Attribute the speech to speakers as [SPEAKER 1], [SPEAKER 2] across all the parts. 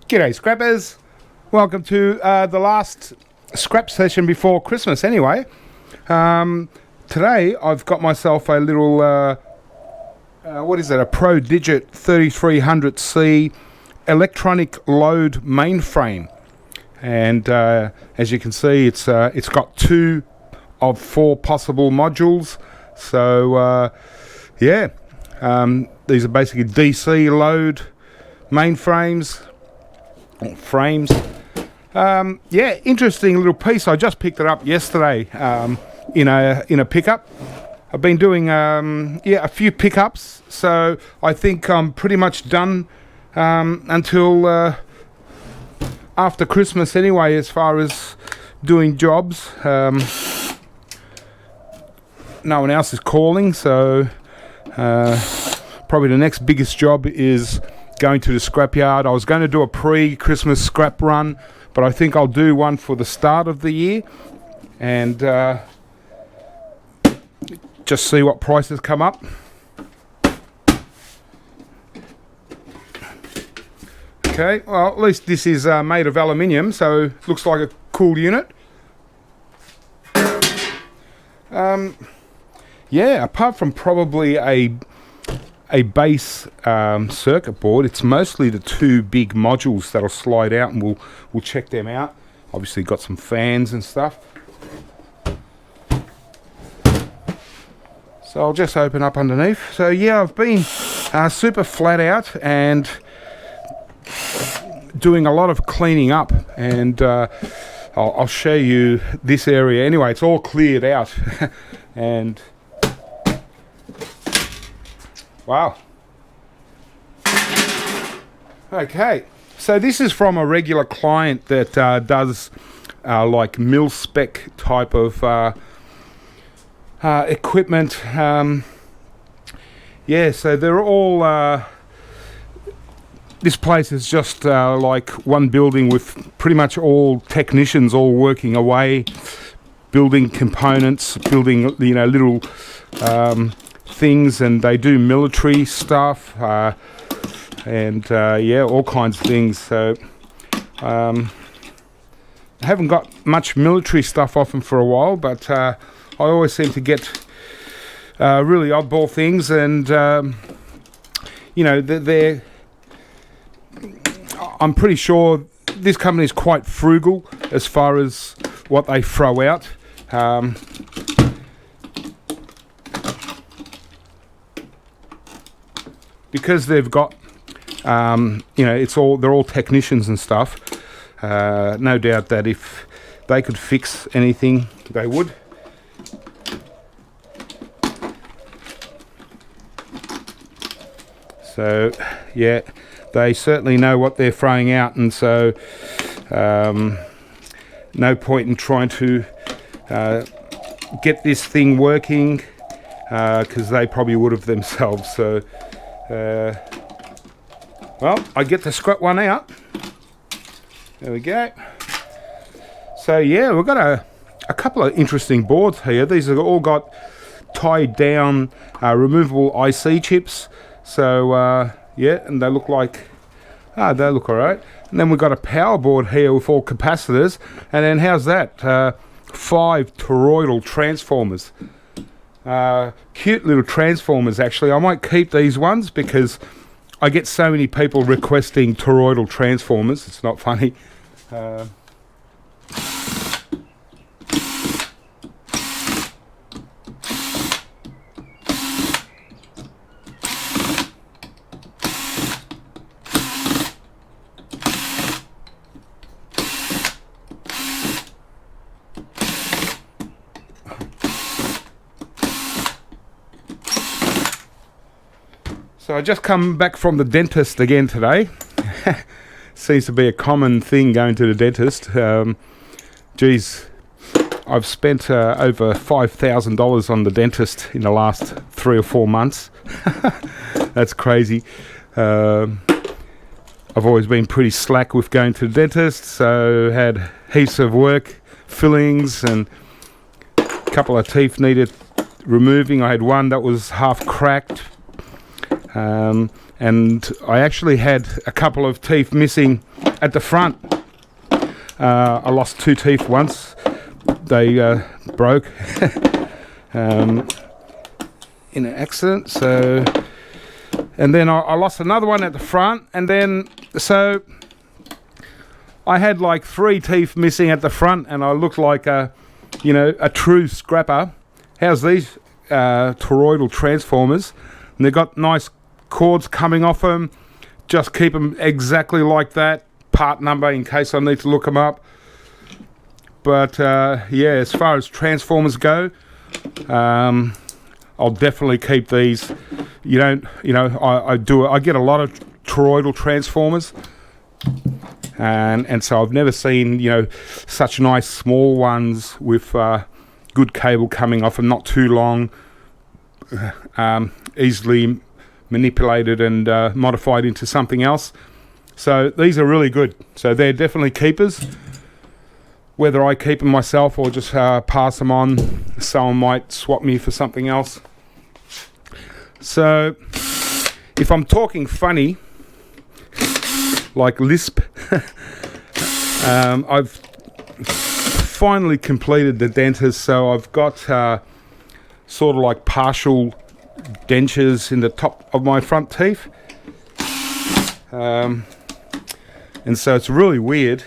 [SPEAKER 1] G'day scrappers, welcome to the last scrap session before Christmas anyway. Today I've got myself a little, a Prodigit 3300C electronic load mainframe, and as you can see it's got 2 of 4 possible modules. So these are basically DC load mainframes. Frames. Interesting little piece. I just picked it up yesterday in a pickup. I've been doing a few pickups, so I think I'm pretty much done until after Christmas anyway, as far as doing jobs. No one else is calling, so probably the next biggest job is going to the scrapyard. I was going to do a pre-Christmas scrap run, but I think I'll do one for the start of the year and just see what prices come up. Okay, well, at least this is made of aluminium, so it looks like a cool unit. Apart from probably a base circuit board, it's mostly the 2 big modules that'll slide out, and we'll check them out. Obviously got some fans and stuff. So I'll just open up underneath. So yeah, I've been super flat out and doing a lot of cleaning up, and I'll show you this area anyway. It's all cleared out and wow. Okay, so this is from a regular client that does like mil spec type of equipment. So they're all this place is just like one building with pretty much all technicians all working away, building components, building little things, and they do military stuff and all kinds of things. So I haven't got much military stuff off them for a while, but I always seem to get really oddball things, and they're I'm pretty sure this company is quite frugal as far as what they throw out. Because they've got, they're all technicians and stuff. No doubt that if they could fix anything, they would. So, yeah, they certainly know what they're throwing out, and so no point in trying to get this thing working, because they probably would have themselves. So. Well, I get to scrap one out. There we go. So yeah, we've got a couple of interesting boards here. These have all got tied down removable IC chips. So and they look like they look alright. And then we've got a power board here with all capacitors, and then how's that? 5 toroidal transformers. Cute little transformers, actually. I might keep these ones because I get so many people requesting toroidal transformers. It's not funny. So I just come back from the dentist again today. Seems to be a common thing going to the dentist. I've spent over $5,000 on the dentist in the last 3 or 4 months. That's crazy. I've always been pretty slack with going to the dentist, so had heaps of work, fillings, and a couple of teeth needed removing. I had one that was half cracked. And and I actually had a couple of teeth missing at the front. I lost 2 teeth once. They broke in an accident. So, and then I lost another one at the front, and then so I had like 3 teeth missing at the front, and I looked like a true scrapper. How's these toroidal transformers? And they've got nice cords coming off them. Just keep them exactly like that. Part number in case I need to look them up. But yeah, as far as transformers go, I'll definitely keep these. I get a lot of toroidal transformers, and so I've never seen such nice small ones with good cable coming off and not too long, easily manipulated and modified into something else. So these are really good. So they're definitely keepers. Whether I keep them myself or just pass them on, someone might swap me for something else. So if I'm talking funny, like lisp, I've finally completed the dentures. So I've got sort of like partial dentures in the top of my front teeth. And so it's really weird.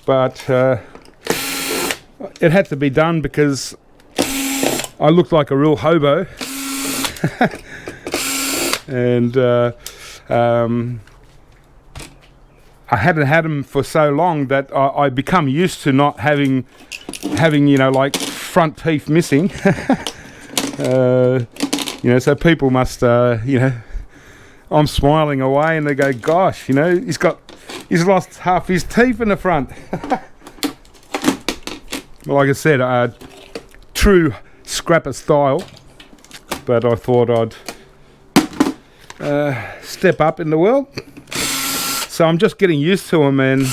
[SPEAKER 1] But it had to be done because I looked like a real hobo. And I hadn't had them for so long that I become used to not having like front teeth missing. So people must I'm smiling away and they go, gosh, he's lost half his teeth in the front. Well, like I said, true scrapper style, but I thought I'd step up in the world. So I'm just getting used to them, and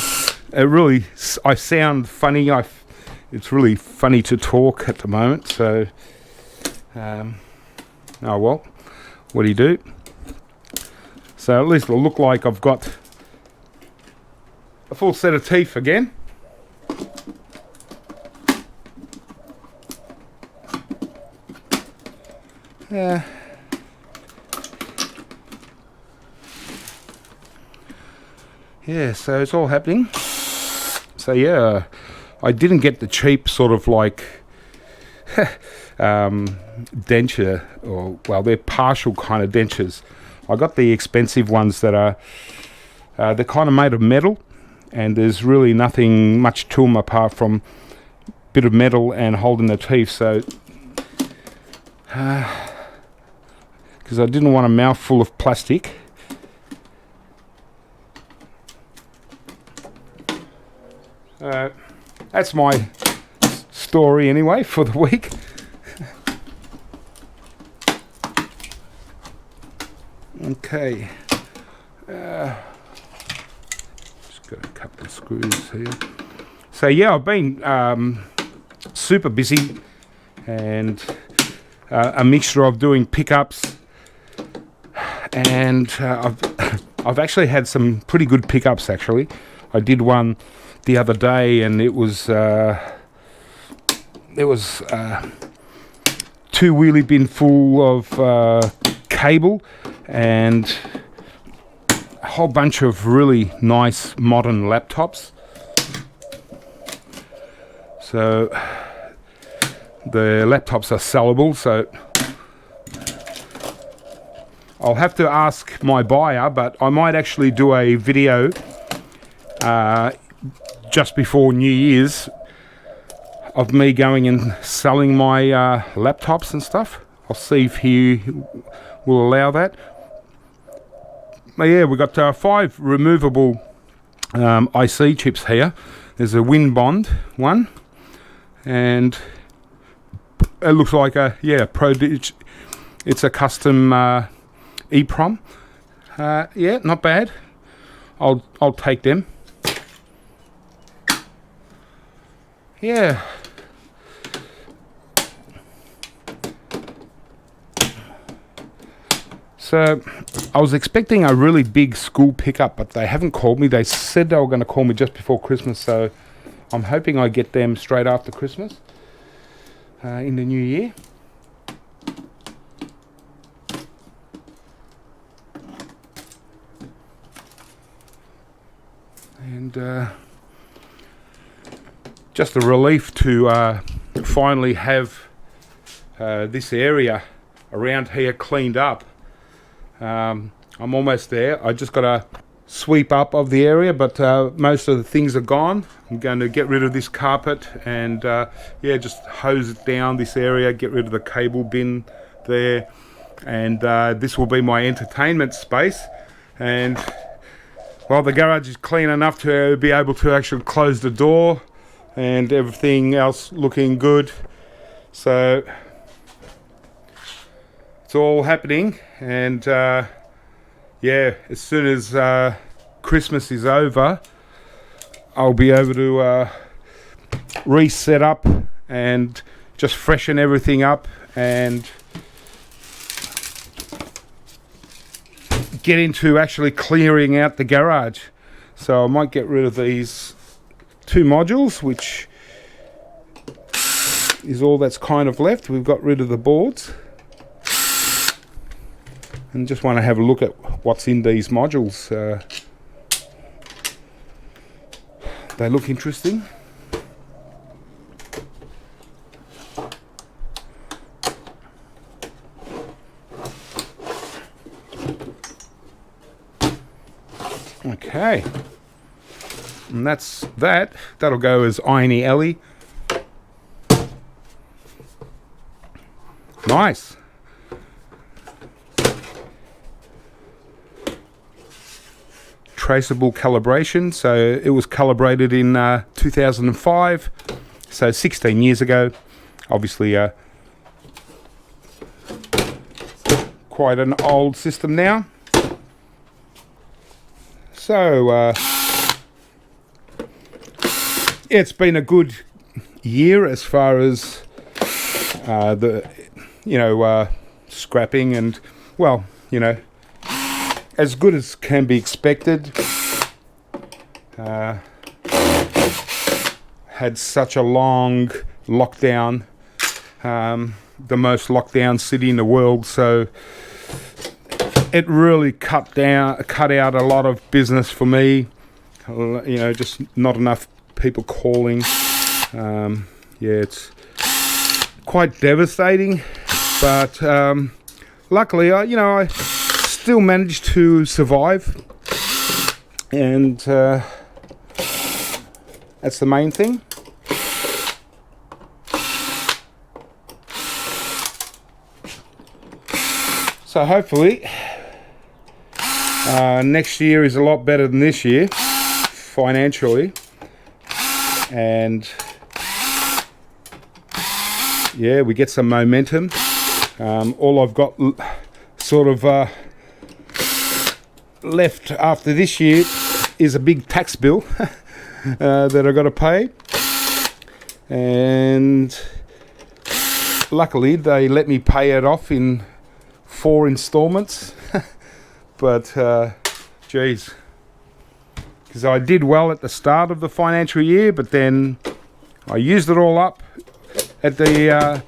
[SPEAKER 1] I sound funny. It's really funny to talk at the moment. So, oh well, what do you do? So at least it'll look like I've got a full set of teeth again. Yeah, so it's all happening. So yeah, I didn't get the cheap sort of like denture, they're partial kind of dentures. I got the expensive ones that are they're kind of made of metal, and there's really nothing much to them apart from a bit of metal and holding the teeth. So because I didn't want a mouthful of plastic. That's my story anyway for the week. Okay, just got a couple of screws here. So yeah, I've been super busy, and a mixture of doing pickups, and I've actually had some pretty good pickups. Actually, I did one the other day, and it was there was 2 wheelie bin full of cable and a whole bunch of really nice modern laptops. So the laptops are sellable, so I'll have to ask my buyer, but I might actually do a video just before New Year's of me going and selling my laptops and stuff. I'll see if he will allow that. But yeah, we've got 5 removable IC chips here. There's a WinBond one, and it looks like a Prodigit. It's a custom EEPROM. Yeah, not bad. I'll take them. Yeah. So I was expecting a really big school pickup, but they haven't called me. They said they were going to call me just before Christmas, so I'm hoping I get them straight after Christmas in the new year. And just a relief to finally have this area around here cleaned up. I'm almost there. I just got to sweep up of the area, but most of the things are gone. I'm going to get rid of this carpet and yeah, just hose it down this area, get rid of the cable bin there, and this will be my entertainment space. And well, the garage is clean enough to be able to actually close the door and everything else looking good. So it's all happening, and yeah, as soon as Christmas is over, I'll be able to reset up and just freshen everything up and get into actually clearing out the garage. So I might get rid of these 2 modules, which is all that's kind of left. We've got rid of the boards, and just want to have a look at what's in these modules. They look interesting. Okay, and that's that. That'll go as Irony Alley. Nice. Traceable calibration, so it was calibrated in 2005, so 16 years ago. Obviously quite an old system now. So it's been a good year as far as the scrapping, and well, as good as can be expected. Had such a long lockdown, the most locked down city in the world, so it really cut out a lot of business for me. Just not enough people calling. Yeah, it's quite devastating, but luckily I still managed to survive, and that's the main thing. So hopefully next year is a lot better than this year financially, and yeah, we get some momentum. All I've got sort of left after this year is a big tax bill that I got to pay, and luckily they let me pay it off in 4 installments. But geez, because I did well at the start of the financial year, but then I used it all up at the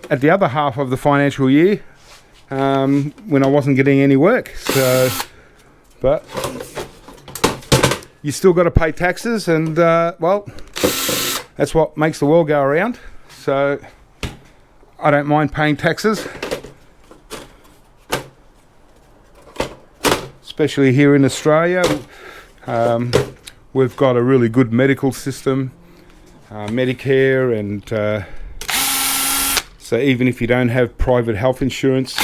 [SPEAKER 1] other half of the financial year, when I wasn't getting any work. So, but you still got to pay taxes, and well, that's what makes the world go around. So I don't mind paying taxes, especially here in Australia. We've got a really good medical system, Medicare, and so even if you don't have private health insurance,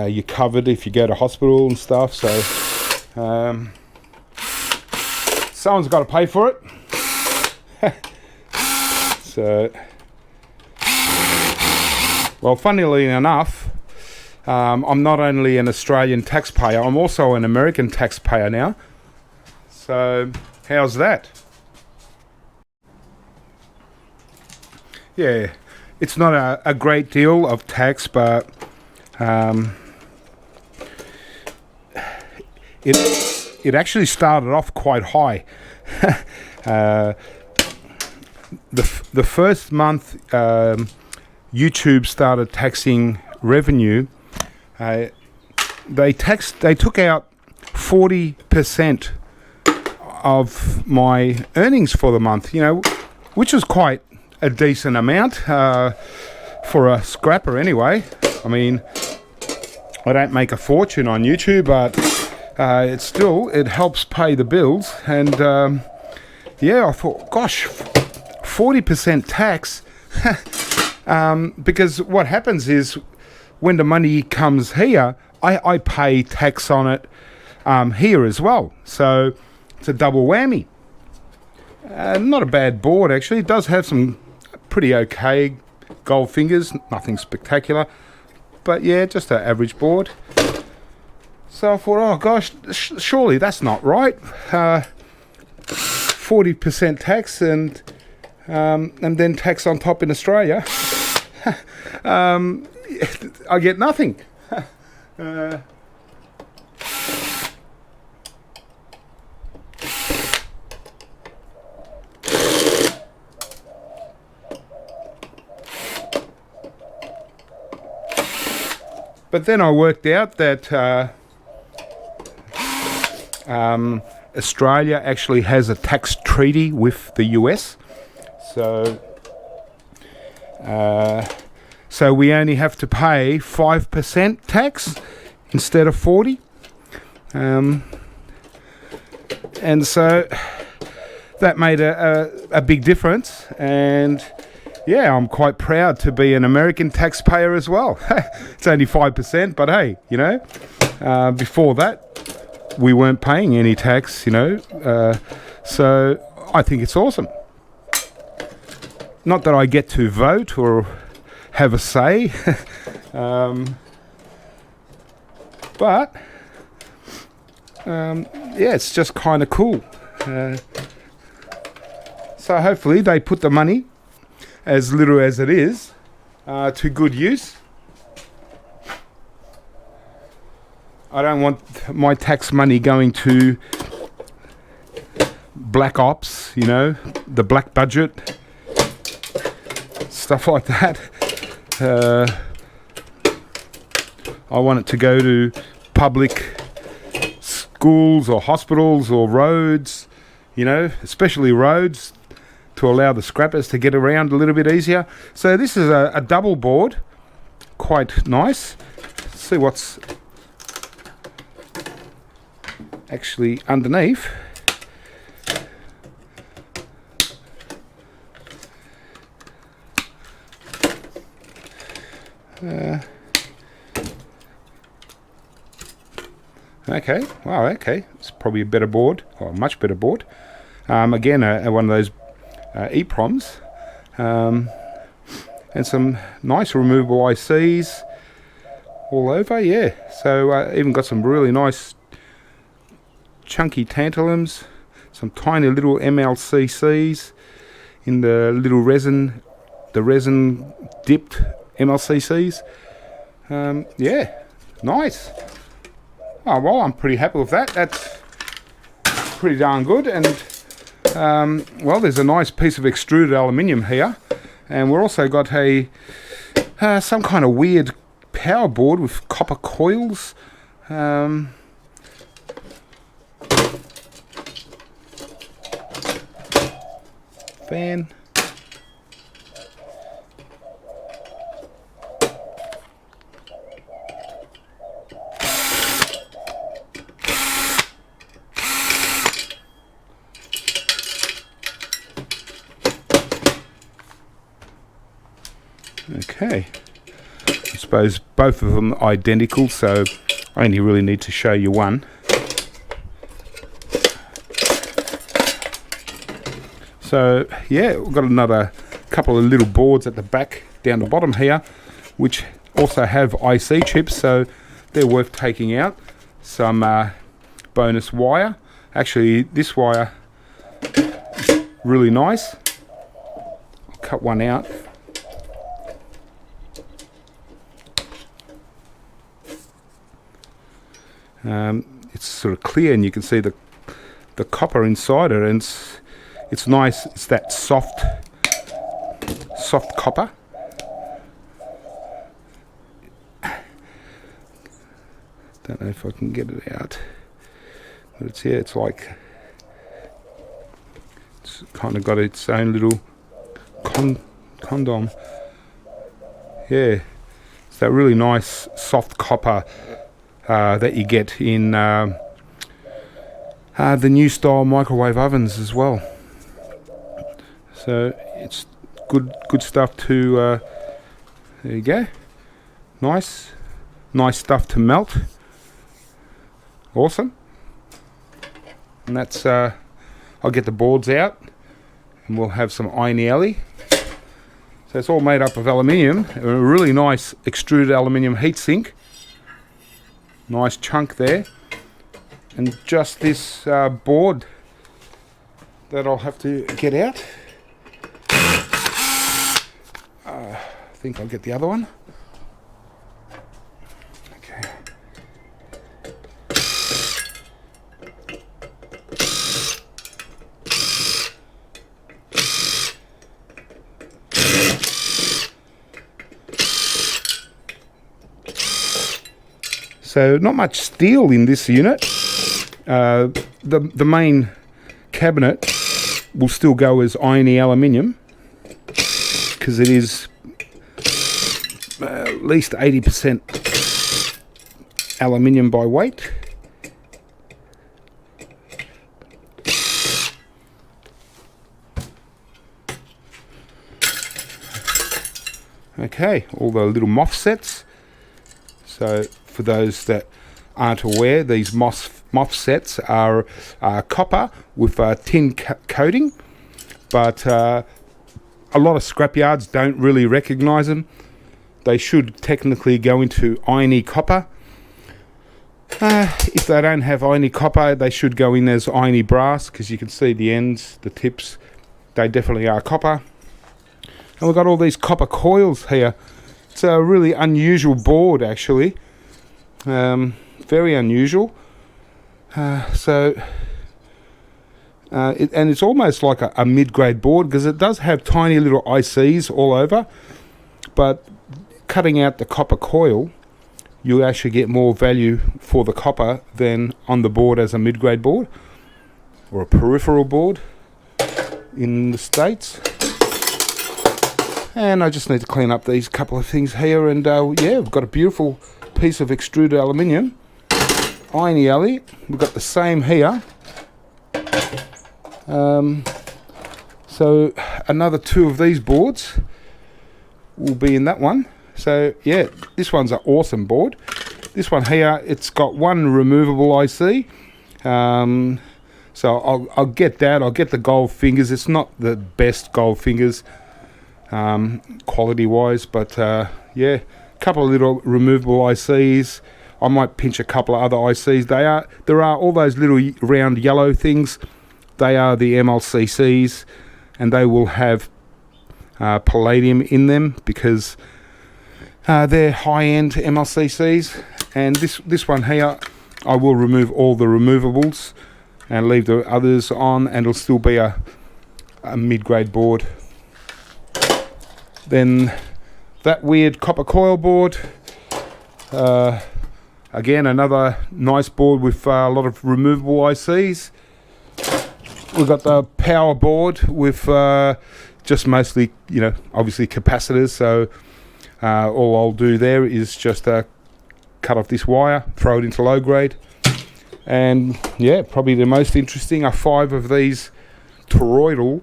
[SPEAKER 1] you're covered if you go to hospital and stuff. So someone's got to pay for it. So, well, funnily enough, I'm not only an Australian taxpayer, I'm also an American taxpayer now. So how's that? Yeah, it's not a great deal of tax, but It actually started off quite high. The first month YouTube started taxing revenue, they took out 40% of my earnings for the month, which was quite a decent amount for a scrapper anyway. I mean, I don't make a fortune on YouTube, but it helps pay the bills. And I thought, gosh, 40% tax. Because what happens is when the money comes here, I pay tax on it here as well. So it's a double whammy. Not a bad board, actually. It does have some pretty okay gold fingers, nothing spectacular. But yeah, just an average board. So I thought, oh gosh, surely that's not right. 40% tax and then tax on top in Australia. I get nothing. But then I worked out that Australia actually has a tax treaty with the US. So we only have to pay 5% tax instead of 40%. And so that made a big difference. And yeah, I'm quite proud to be an American taxpayer as well. It's only 5%, but hey, before that, we weren't paying any tax, so I think it's awesome. Not that I get to vote or have a say, but it's just kind of cool. So hopefully they put the money, as little as it is, to good use. I don't want my tax money going to black ops, the black budget, stuff like that. I want it to go to public schools or hospitals or roads, especially roads, to allow the scrappers to get around a little bit easier. So this is a double board, quite nice. Let's see what's actually underneath. Okay, wow, okay, it's probably a better board, or a much better board. Again, one of those EPROMs, and some nice removable ICs all over, yeah. So even got some really nice chunky tantalums, some tiny little MLCCs in the little resin dipped MLCCs. Yeah, nice. Oh well, I'm pretty happy with that. That's pretty darn good. And well, there's a nice piece of extruded aluminium here, and we're also got a some kind of weird power board with copper coils. Fan. Okay, I suppose both of them are identical, so I only really need to show you one. So yeah, we've got another couple of little boards at the back down the bottom here, which also have IC chips, so they're worth taking out. Some bonus wire. Actually, this wire is really nice. I'll cut one out. It's sort of clear, and you can see the copper inside it, and it's nice. It's that soft copper. Don't know if I can get it out, but it's, yeah, it's like, it's kind of got its own little condom. Yeah, it's that really nice soft copper that you get in the new style microwave ovens as well. So it's good stuff to, there you go, nice stuff to melt. Awesome. And that's, I'll get the boards out and we'll have some irony alley. So it's all made up of aluminium, a really nice extruded aluminium heatsink. Nice chunk there. And just this board that I'll have to get out. I think I'll get the other one. Okay. So not much steel in this unit. The main cabinet will still go as irony aluminium because it is at least 80% aluminium by weight. Okay, all the little MOSFETs. So for those that aren't aware, these MOSFETs are copper with a tin coating, but a lot of scrapyards don't really recognize them. They should technically go into irony copper. If they don't have irony copper, they should go in as irony brass, because you can see the ends, the tips, they definitely are copper. And we've got all these copper coils here. It's a really unusual board, actually. Very unusual. And it's almost like a mid-grade board, because it does have tiny little ICs all over, but cutting out the copper coil, you actually get more value for the copper than on the board as a mid-grade board or a peripheral board in the States. And I just need to clean up these couple of things here, and yeah, we've got a beautiful piece of extruded aluminium, irony alley. We've got the same here. So another 2 of these boards will be in that one. So yeah, this one's an awesome board. This one here, it's got one removable IC. So I'll get that. I'll get the gold fingers. It's not the best gold fingers quality wise, but yeah, a couple of little removable ICs. I might pinch a couple of other ICs. There are all those little round yellow things. They are the MLCCs, and they will have palladium in them because they're high-end MLCCs. And this one here, I will remove all the removables and leave the others on, and it'll still be a mid-grade board. Then that weird copper coil board, again another nice board with a lot of removable ICs. We've got the power board with just mostly, obviously capacitors. So all I'll do there is just cut off this wire, throw it into low grade. And yeah, probably the most interesting are 5 of these toroidal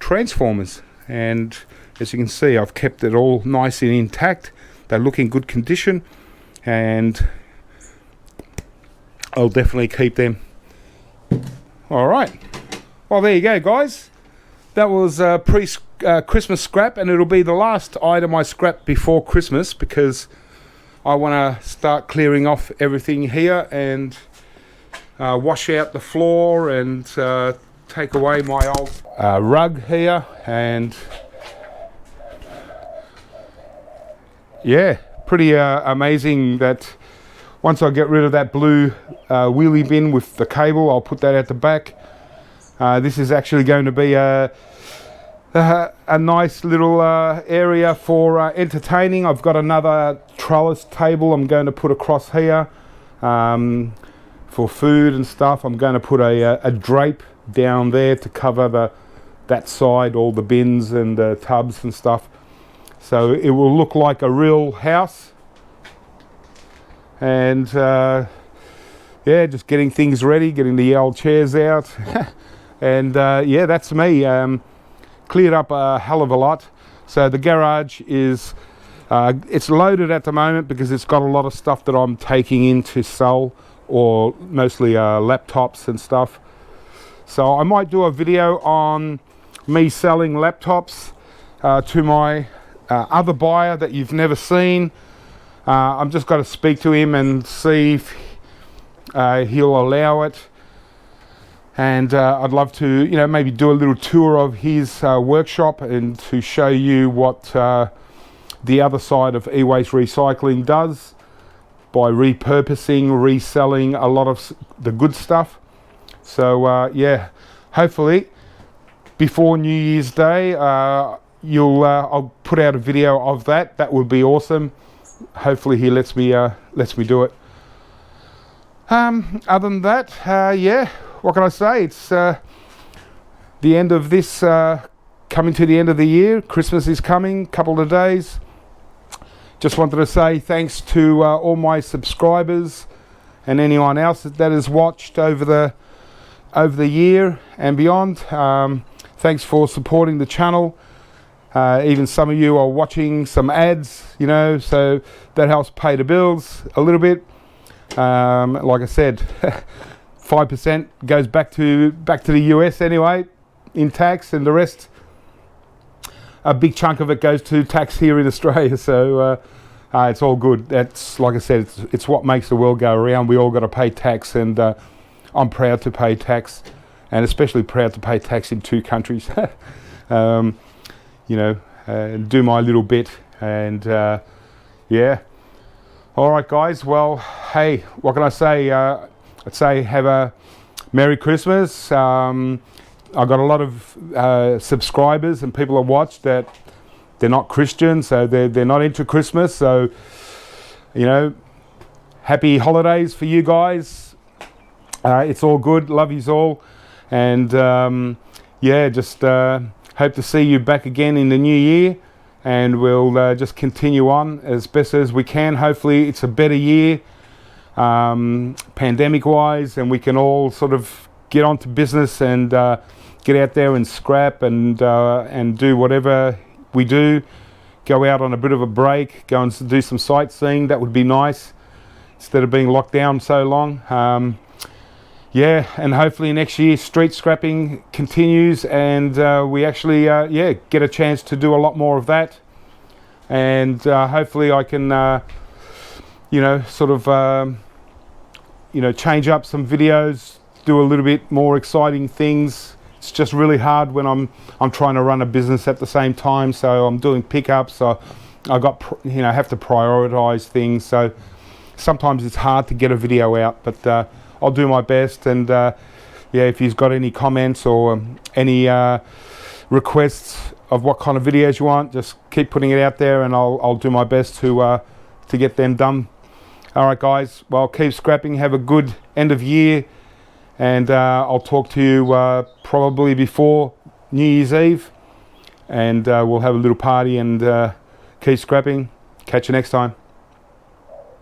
[SPEAKER 1] transformers. And as you can see, I've kept it all nice and intact. They look in good condition, and I'll definitely keep them. All right. Well, there you go, guys. That was pre-Christmas scrap, and it'll be the last item I scrap before Christmas, because I want to start clearing off everything here and wash out the floor and take away my old rug here. And yeah, pretty amazing that once I get rid of that blue wheelie bin with the cable, I'll put that at the back. This is actually going to be a nice little area for entertaining. I've got another trellis table I'm going to put across here for food and stuff. I'm going to put a drape down there to cover that side, all the bins and the tubs and stuff. So it will look like a real house. And yeah, just getting things ready, getting the old chairs out. And yeah, that's me. Cleared up a hell of a lot. So the garage is it's loaded at the moment because it's got a lot of stuff that I'm taking in to sell, or mostly laptops and stuff. So I might do a video on me selling laptops to my other buyer that you've never seen. I'm just got to speak to him and see if he'll allow it. And I'd love to, you know, maybe do a little tour of his workshop and to show you what the other side of eWaste recycling does by repurposing, reselling a lot of the good stuff. So yeah, hopefully before New Year's Day, I'll put out a video of that. That would be awesome. Hopefully he lets me do it. Other than that, yeah, what can I say? It's the end of this, coming to the end of the year. Christmas is coming, couple of days. Just wanted to say thanks to all my subscribers and anyone else that has watched over the year and beyond. Thanks for supporting the channel. Even some of you are watching some ads, you know, so that helps pay the bills a little bit. Like I said, 5% goes back to the US anyway in tax, and the rest, a big chunk of it goes to tax here in Australia. So it's all good. That's, like I said, it's what makes the world go around. We all got to pay tax, and I'm proud to pay tax, and especially proud to pay tax in 2 countries. You know, do my little bit, and yeah. All right, guys. Well, hey, what can I say? I'd say have a Merry Christmas. I've got a lot of subscribers and people that watch that they're not Christian, so they're not into Christmas. So, you know, happy holidays for you guys. It's all good. Love yous all, and yeah, just hope to see you back again in the new year, and we'll just continue on as best as we can. Hopefully it's a better year, pandemic wise, and we can all sort of get on to business and get out there and scrap and do whatever we do. Go out on a bit of a break, go and do some sightseeing. That would be nice instead of being locked down so long. Yeah, and hopefully next year street scrapping continues, and we actually yeah, get a chance to do a lot more of that. And hopefully I can you know, sort of you know, change up some videos, do a little bit more exciting things. It's just really hard when I'm trying to run a business at the same time. So I'm doing pickups, so I got, you know, have to prioritize things. So sometimes it's hard to get a video out, but I'll do my best. And yeah, if you've got any comments or any requests of what kind of videos you want, just keep putting it out there, and I'll do my best to get them done. All right, guys. Well, keep scrapping. Have a good end of year, and I'll talk to you probably before New Year's Eve, and we'll have a little party and keep scrapping. Catch you next time.